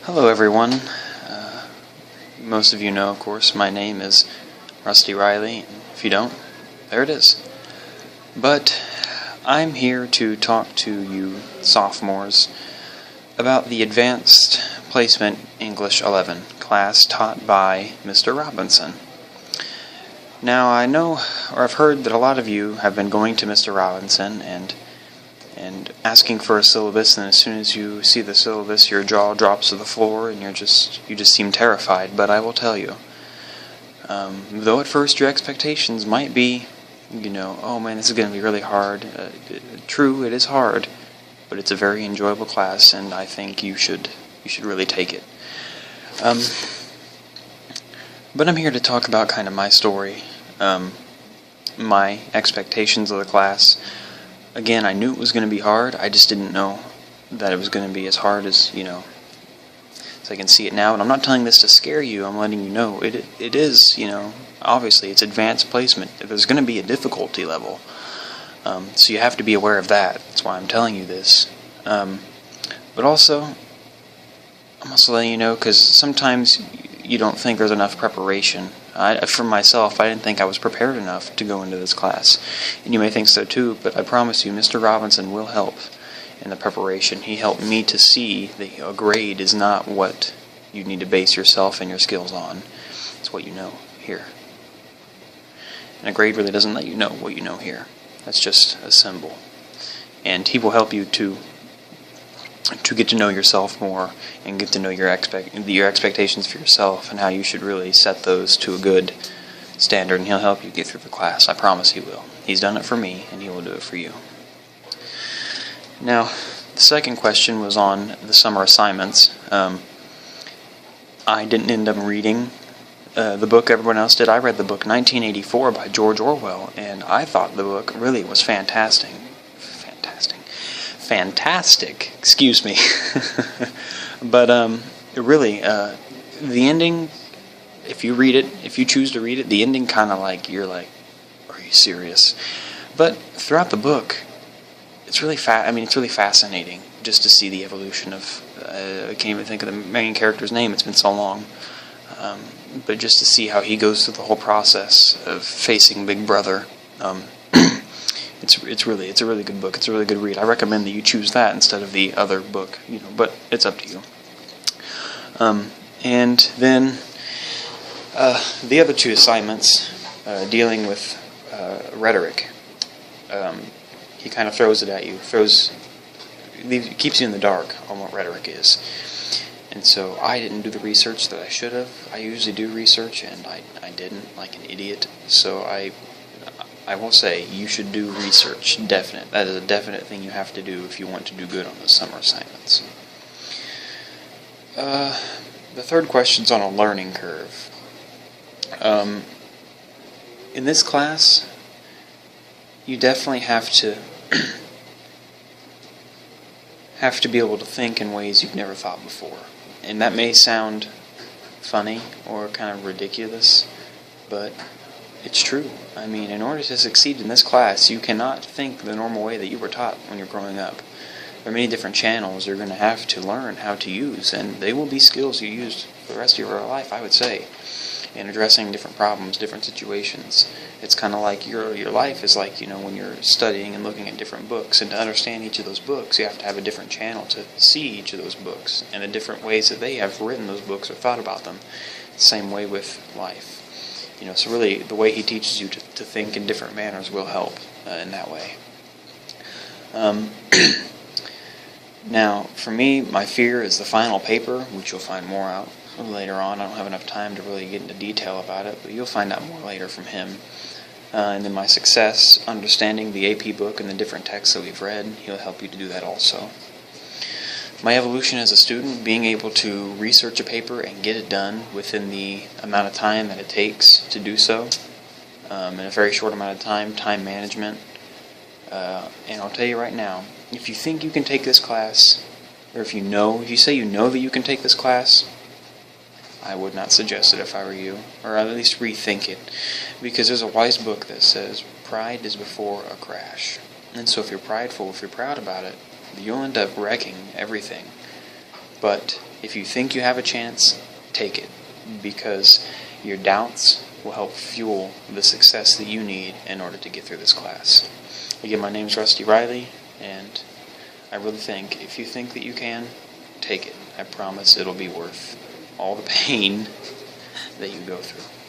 Hello everyone. Most of you know, of course, my name is Rusty Riley. If you don't, there it is. But I'm here to talk to you sophomores about the Advanced Placement English 11 class taught by Mr. Robinson. Now I know, or I've heard that a lot of you have been going to Mr. Robinson and asking for a syllabus, and as soon as you see the syllabus, your jaw drops to the floor, and you just seem terrified. But I will tell you, though at first your expectations might be, oh man, this is going to be really hard. True, it is hard, but it's a very enjoyable class, and I think you should really take it. But I'm here to talk about kind of my story, my expectations of the class. Again, I knew it was going to be hard. I just didn't know that it was going to be as hard as, as I can see it now. And I'm not telling this to scare you. I'm letting you know it is, obviously it's advanced placement. There's going to be a difficulty level. So you have to be aware of that. That's why I'm telling you this. But also, I'm also letting you know because sometimes you don't think there's enough preparation. For myself, I didn't think I was prepared enough to go into this class. And you may think so too, but I promise you, Mr. Robinson will help in the preparation. He helped me to see that a grade is not what you need to base yourself and your skills on. It's what you know here. And a grade really doesn't let you know what you know here. That's just a symbol. And he will help you to get to know yourself more and get to know your expectations for yourself and how you should really set those to a good standard, and he'll help you get through the class. I promise he will. He's done it for me, and he will do it for you. Now, the second question was on the summer assignments. I didn't end up reading the book everyone else did. I read the book 1984 by George Orwell, and I thought the book really was fantastic, excuse me. But really, the ending, if you choose to read it, the ending kind of you're like, are you serious? But throughout the book, it's really it's really fascinating just to see the evolution of, I can't even think of the main character's name, it's been so long. But just to see how he goes through the whole process of facing Big Brother. It's a really good book. It's a really good read. I recommend that you choose that instead of the other book, but it's up to you. And then the other two assignments dealing with rhetoric. He kind of throws it at you. Keeps you in the dark on what rhetoric is. And so I didn't do the research that I should have. I usually do research, and I didn't, like an idiot. So I will say you should do research. Definite. That is a definite thing you have to do if you want to do good on those summer assignments. The third question's on a learning curve. In this class, you definitely have to be able to think in ways you've never thought before. And that may sound funny or kind of ridiculous, but it's true. I mean, in order to succeed in this class, you cannot think the normal way that you were taught when you're growing up. There are many different channels you're going to have to learn how to use, and they will be skills you use for the rest of your life, I would say, in addressing different problems, different situations. It's kind of like your life is like, when you're studying and looking at different books, and to understand each of those books, you have to have a different channel to see each of those books, and the different ways that they have written those books or thought about them. Same way with life. So really, the way he teaches you to think in different manners will help in that way. Now, for me, my fear is the final paper, which you'll find more out later on. I don't have enough time to really get into detail about it, but you'll find out more later from him. And then my success, understanding the AP book and the different texts that we've read, he'll help you to do that also. My evolution as a student, being able to research a paper and get it done within the amount of time that it takes to do so, in a very short amount of time management. And I'll tell you right now, if you think you can take this class, or if you say you know that you can take this class, I would not suggest it if I were you, or at least rethink it, because there's a wise book that says, pride is before a crash. And so if you're prideful, if you're proud about it, you'll end up wrecking everything. But if you think you have a chance, take it, because your doubts will help fuel the success that you need in order to get through this class. Again, my name is Rusty Riley, and I really think if you think that you can, take it. I promise it'll be worth all the pain that you go through.